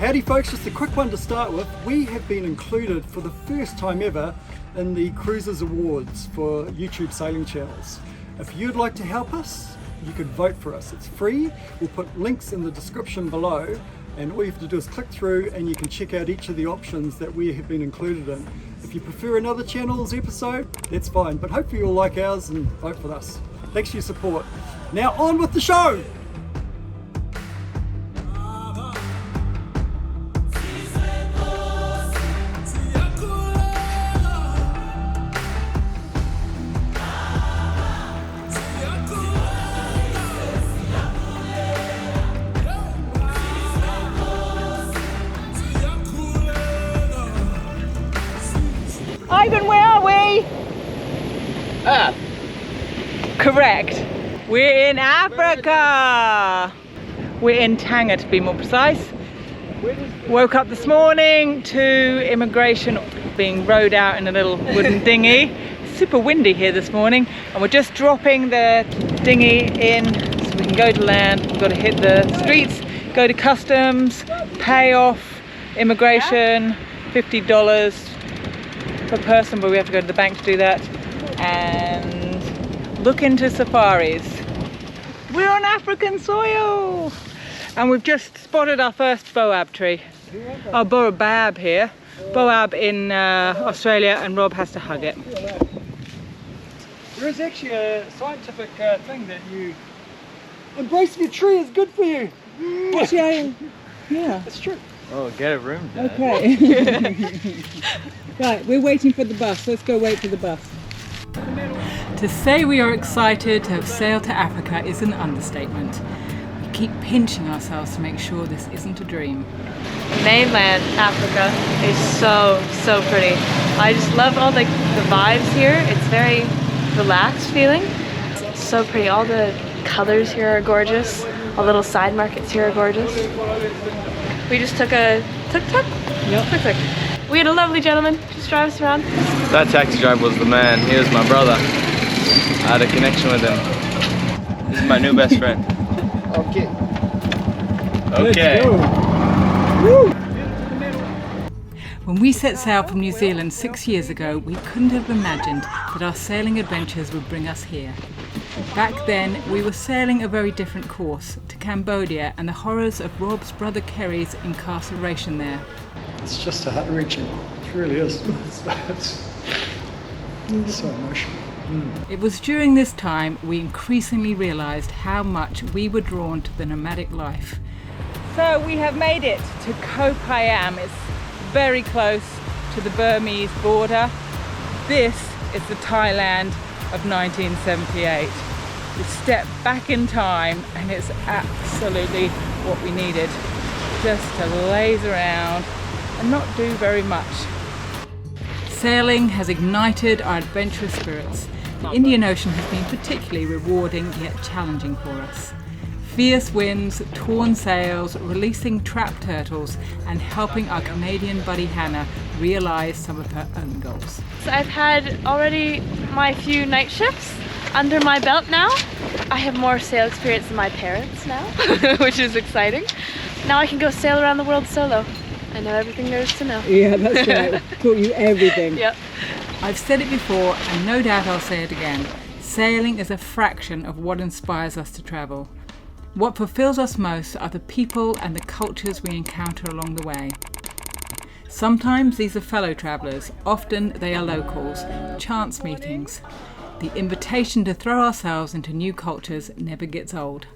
Howdy folks, just a quick one to start with. We have been included for the first time ever in the Cruisers Awards for YouTube sailing channels. If you'd like to help us, you could vote for us. It's free. We'll put links in the description below, and all you have to do is click through and you can check out each of the options that we have been included in. If you prefer another channel's episode, that's fine, but hopefully you'll like ours and vote for us. Thanks for your support. Now on with the show! Ivan, where are we? Correct. We're in Africa. We're in Tanga, to be more precise. Woke up this morning to immigration, being rowed out in a little wooden dinghy. Super windy here this morning, and we're just dropping the dinghy in so we can go to land. We've got to hit the streets, go to customs, pay off immigration, $50 per person, but we have to go to the bank to do that, and look into safaris. We're on African soil, and we've just spotted our first boab tree. Oh, boab here. Boab in Australia, and Rob has to hug it. There is actually a scientific thing that you embracing a tree is good for you. Actually, yeah. It's true. Oh, get a room, Dad. Okay. Right, we're waiting for the bus. Let's go wait for the bus. To say we are excited to have sailed to Africa is an understatement. We keep pinching ourselves to make sure this isn't a dream. Mainland Africa is so pretty. I just love all the vibes here. It's very relaxed feeling. It's so pretty. All the colors here are gorgeous. All the little side markets here are gorgeous. We just took a tuk-tuk. Yep. Tuk-tuk. We had a lovely gentleman just drive us around. That taxi driver was the man. He was my brother. I had a connection with him. This is my new best friend. Okay. Okay. When we set sail from New Zealand 6 years ago, we couldn't have imagined that our sailing adventures would bring us here. Back then, we were sailing a very different course, to Cambodia and the horrors of Rob's brother Kerry's incarceration there. It's just heart-wrenching. It really is. It's so emotional. It was during this time we increasingly realised how much we were drawn to the nomadic life. So we have made it to Koh Payam. It's very close to the Burmese border. This is the Thailand of 1978. We stepped back in time, and it's absolutely what we needed. Just to laze around and not do very much. Sailing has ignited our adventurous spirits. The Indian Ocean has been particularly rewarding yet challenging for us. Fierce winds, torn sails, releasing trapped turtles, and helping our Canadian buddy Hannah realise some of her own goals. So I've had already my few night shifts under my belt now. I have more sail experience than my parents now, which is exciting. Now I can go sail around the world solo. I know everything there is to know. Yeah, that's right. Taught you everything. Yep. I've said it before, and no doubt I'll say it again. Sailing is a fraction of what inspires us to travel. What fulfills us most are the people and the cultures we encounter along the way. Sometimes these are fellow travellers, often they are locals, chance meetings. The invitation to throw ourselves into new cultures never gets old.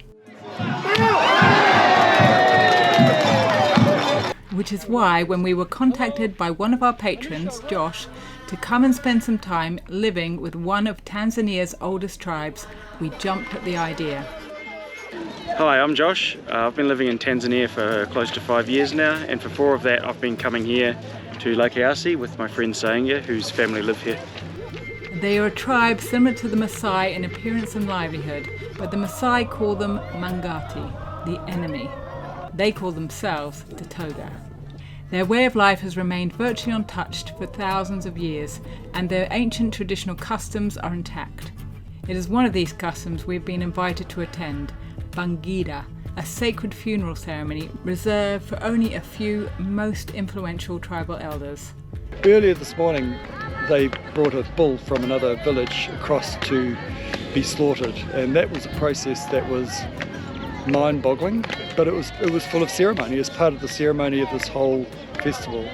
Which is why when we were contacted by one of our patrons, Josh, to come and spend some time living with one of Tanzania's oldest tribes, we jumped at the idea. Hi, I'm Josh. I've been living in Tanzania for close to 5 years now, and for 4 of that I've been coming here to Lake Kiwis with my friend Sanga, whose family live here. They are a tribe similar to the Masai in appearance and livelihood, but the Masai call them Mangati, the enemy. They call themselves Datoga. Their way of life has remained virtually untouched for thousands of years, and their ancient traditional customs are intact. It is one of these customs we've been invited to attend, Bangida, a sacred funeral ceremony reserved for only a few most influential tribal elders. Earlier this morning, they brought a bull from another village across to be slaughtered, and that was a process that was mind-boggling, but it was full of ceremony as part of the ceremony of this whole festival.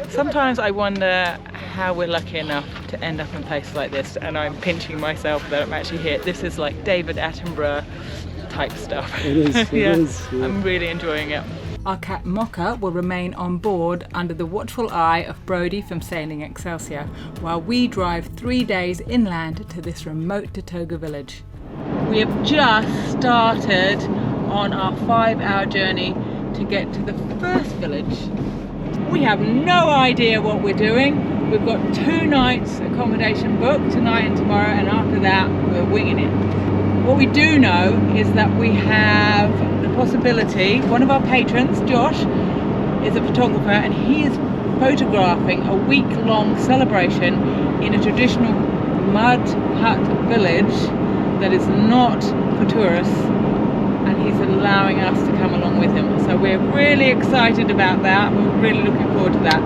Sometimes I wonder how we're lucky enough to end up in places like this, and I'm pinching myself that I'm actually here. This is like David Attenborough type stuff. It is, it is, yeah. I'm really enjoying it. Our cat Mocha will remain on board under the watchful eye of Brody from Sailing Excelsior while we drive 3 days inland to this remote Datoga village. We have just started on our 5-hour journey to get to the first village. We have no idea what we're doing. We've got 2 nights accommodation booked, tonight and tomorrow, and after that we're winging it. What we do know is that we have the possibility, one of our patrons, Josh, is a photographer, and he is photographing a week-long celebration in a traditional mud hut village that is not for tourists, and he's allowing us to come along with him. So we're really excited about that. We're really looking forward to that.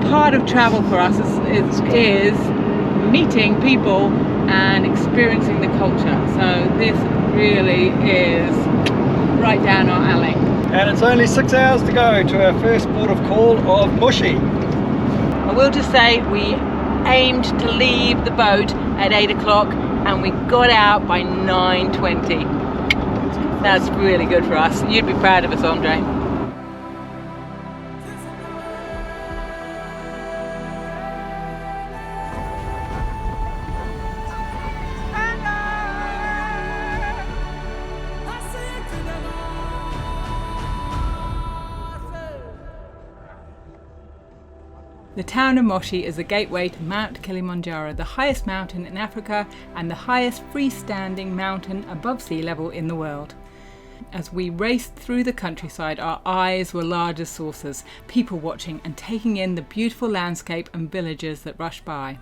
Part of travel for us is meeting people and experiencing the culture. So this really is right down our alley. And it's only 6 hours to go to our first port of call of Mushi. I will just say we aimed to leave the boat at 8 o'clock and we got out by 9:20. That's really good for us. You'd be proud of us, Andre. The town of Moshi is a gateway to Mount Kilimanjaro, the highest mountain in Africa and the highest freestanding mountain above sea level in the world. As we raced through the countryside, our eyes were large as saucers, people watching and taking in the beautiful landscape and villages that rush by.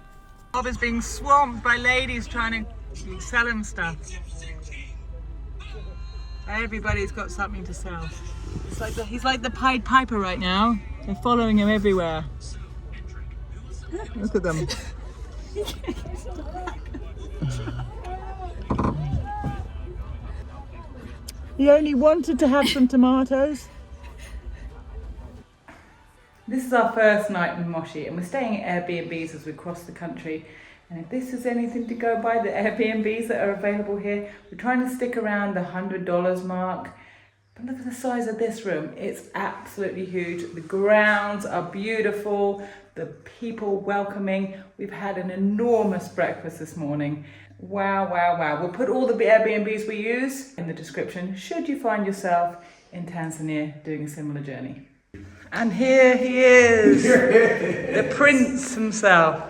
Bob is being swamped by ladies trying to sell him stuff. Everybody's got something to sell. He's like the Pied Piper right now. They're following him everywhere. Look at them. He only wanted to have some tomatoes. This is our first night in Moshi, and we're staying at Airbnbs as we cross the country. And if this is anything to go by, the Airbnbs that are available here, we're trying to stick around the $100 mark. But look at the size of this room. It's absolutely huge. The grounds are beautiful. The people welcoming. We've had an enormous breakfast this morning. Wow, wow, wow. We'll put all the Airbnbs we use in the description should you find yourself in Tanzania doing a similar journey. And here he is, the prince himself.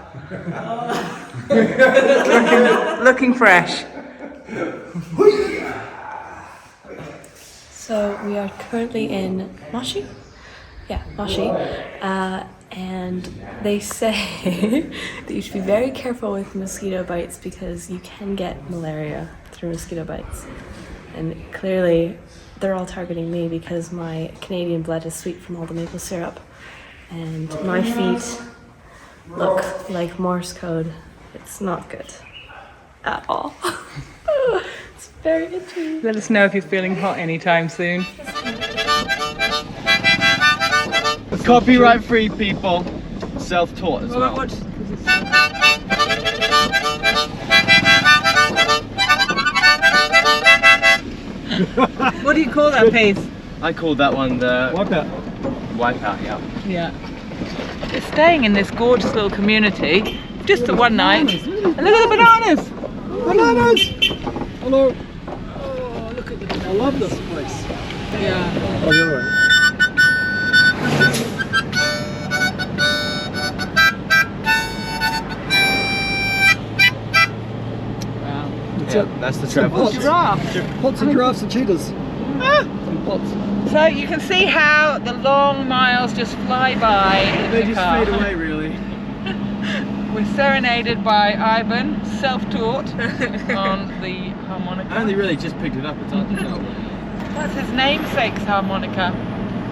looking fresh. So we are currently in Moshi. Yeah, Moshi. And they say that you should be very careful with mosquito bites because you can get malaria through mosquito bites. And clearly they're all targeting me because my Canadian blood is sweet from all the maple syrup. And my feet look like Morse code. It's not good at all. It's very itchy. Let us know if you're feeling hot anytime soon. Copyright free, people. Self-taught as well. What do you call that piece? I called that one the Wipeout. Wipeout, yeah. Yeah. We're staying in this gorgeous little community just for one night. And look at the bananas! Bananas! Hello. Oh, look at the. I love this place. Yeah. Oh, you're right. That's the travel. Giraffe. Pots of giraffes and cheetahs. And pots. So you can see how the long miles just fly by in They the just car. fade away, really. We're serenaded by Ivan, self-taught, on the harmonica. I only really just picked it up, it's hard to tell. That's his namesake's harmonica.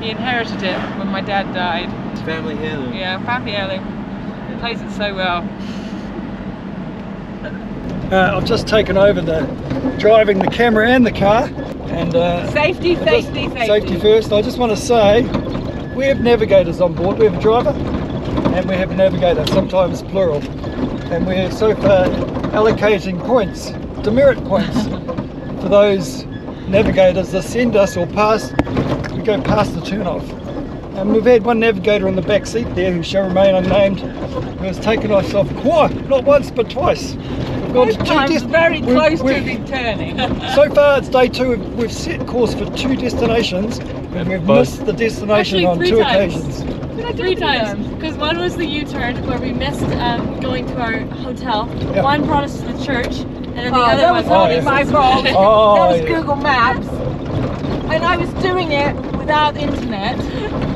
He inherited it when my dad died. Family heirloom. Yeah, family heirloom. He plays it so well. I've just taken over driving the camera and the car. And Safety first. I just want to say, we have navigators on board. We have a driver and we have a navigator, sometimes plural. And we're so far allocating points, demerit points, for those navigators that send us or pass. We go past the turn-off. And we've had one navigator in the back seat there who shall remain unnamed, who has taken us off not once but twice. We've gone to Sometimes very close to returning. So far it's day 2. We've set course for 2 destinations and we've missed the destination on 2 occasions. 3 times, because one was the U-turn where we missed going to our hotel. Yeah. One brought us to the church, and then the Oh, other that was one only my fault. Oh, That was yeah. Google Maps. And I was doing it without internet,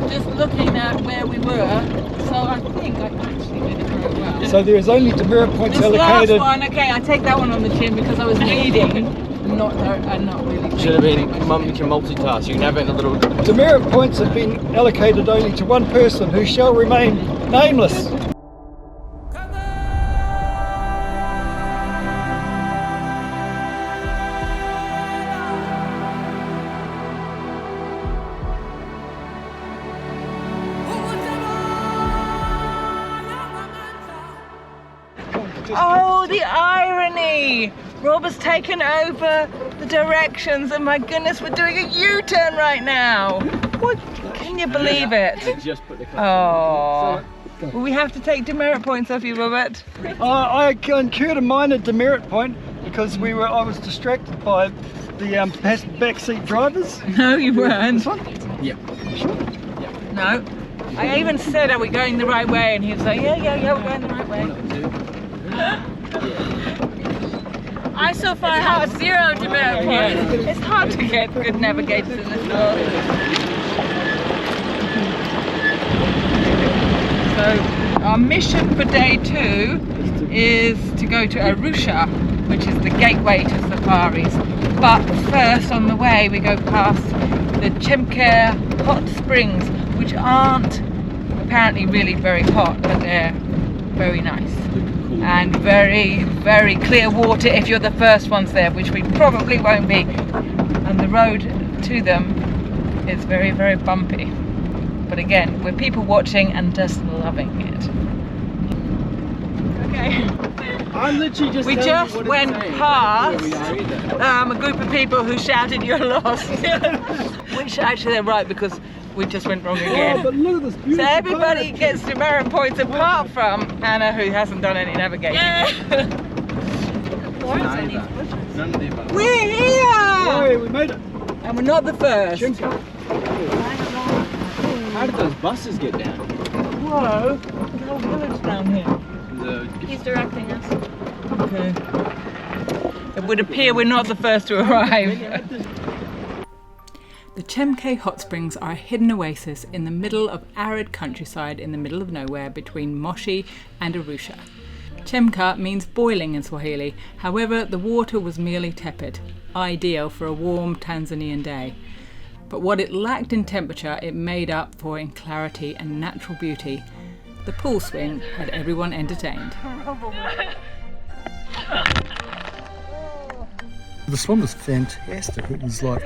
just looking at where we were. So I think I actually did it very well. So there is only demerit points This allocated. last one, okay, I take that one on the chin because I was leading. Not really. Should have been, Mum, you can multitask. You can have it in a little. Demerit points have been allocated only to one person who shall remain nameless. Oh, the irony! Rob has taken over the directions and my goodness, we're doing a U-turn right now! What? Can you believe it? Just put the Oh. Will we have to take demerit points off you, Robert? I incurred a minor demerit point because I was distracted by the backseat drivers. No, you weren't. This one? Yeah. No. I even said, are we going the right way? And he was like, yeah, we're going the right way. I so far have 0 demerit points. It's hard to get good navigators in this world. So our mission for day 2 is to go to Arusha, which is the gateway to safaris. But first on the way we go past the Chemke hot springs, which aren't apparently really very hot, but they're very nice. And very, very clear water if you're the first ones there, which we probably won't be. And the road to them is very, very bumpy. But again, we're people watching and just loving it. Okay. I'm literally just. We just went past a group of people who shouted, "You're lost!" Which actually they're right because we just went wrong Oh, again. but look at this beautiful So everybody boat. gets demerit points apart from Anna, who hasn't done any navigating. None of the above. We're here! Oh, we made it. And we're not the first. How did those buses get down? Whoa, look at the whole village down here. He's directing us. Okay. It would appear we're not the first to arrive. The Chemke hot springs are a hidden oasis in the middle of arid countryside in the middle of nowhere between Moshi and Arusha. Chemka means boiling in Swahili, however the water was merely tepid, ideal for a warm Tanzanian day. But what it lacked in temperature it made up for in clarity and natural beauty. The pool swing had everyone entertained. The swim was fantastic. It was like,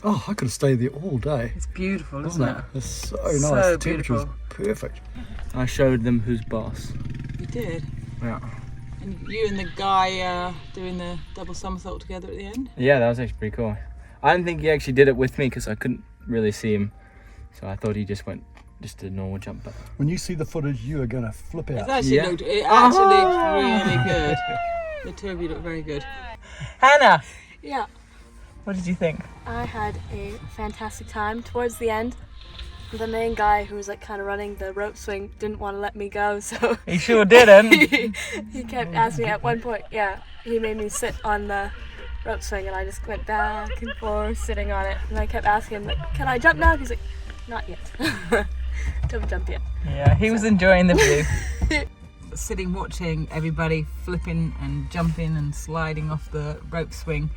oh, I could have stayed there all day. It's beautiful, Wasn't it? It's so nice. So The temperature was beautiful. perfect. I showed them who's boss. You did? Yeah. And you and the guy doing the double somersault together at the end? Yeah, that was actually pretty cool. I didn't think he actually did it with me because I couldn't really see him. So I thought he just went just a normal jump. But When you see the footage, you are going to flip out. It actually Yeah. looked really good. The two of you look very good. Hannah, Yeah, what did you think? I had a fantastic time. Towards the end, the main guy who was like kind of running the rope swing didn't want to let me go, so He sure didn't. he kept asking me at one point. Yeah, he made me sit on the rope swing, and I just went back and forth sitting on it. And I kept asking him, like, "Can I jump now?" He's like, "Not yet. Don't jump yet." Yeah, he was enjoying the view. Sitting watching everybody flipping and jumping and sliding off the rope swing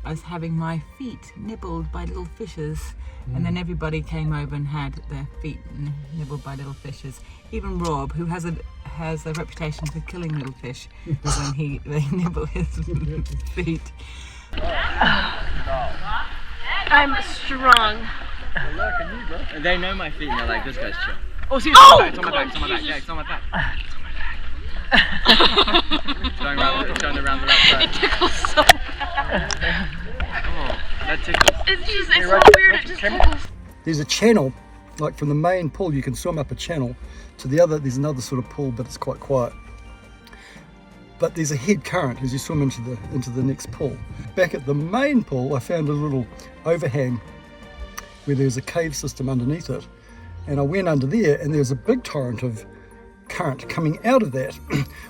I was having my feet nibbled by little fishes, and then everybody came over and had their feet nibbled by little fishes. Even Rob, who has a reputation for killing little fish when they nibble his feet. I'm strong. They know my feet and they're like, this guy's chill. Oh, It's on my back, it's on my back, it's on my back. It's going around the right side. It tickles so bad. Oh, that tickles. It's so weird, it just tickles. There's a channel, like from the main pool, you can swim up a channel to the other. There's another sort of pool, but it's quite quiet. But there's a head current as you swim into the next pool. Back at the main pool, I found a little overhang where there's a cave system underneath it. And I went under there and there's a big torrent of current coming out of that,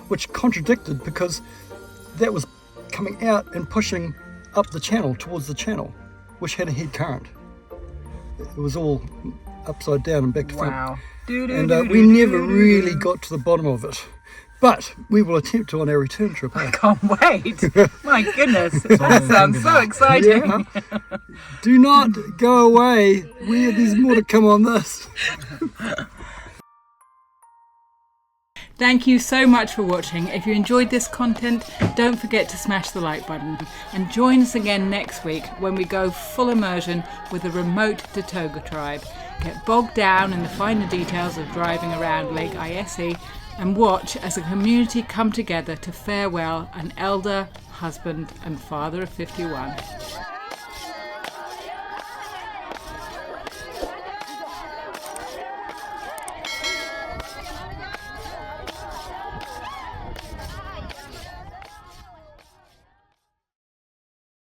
which contradicted because that was coming out and pushing up the channel towards the channel, which had a head current. It was all upside down and back to front. Wow. And we never really got to the bottom of it. But we will attempt to on our return trip. Eh? Can't wait. My goodness, that sounds so exciting. Yeah. Do not go away. There's more to come on this. Thank you so much for watching. If you enjoyed this content, don't forget to smash the like button and join us again next week when we go full immersion with the remote Datoga tribe. Get bogged down in the finer details of driving around Lake Iesi and watch as a community come together to farewell an elder, husband and father of 51.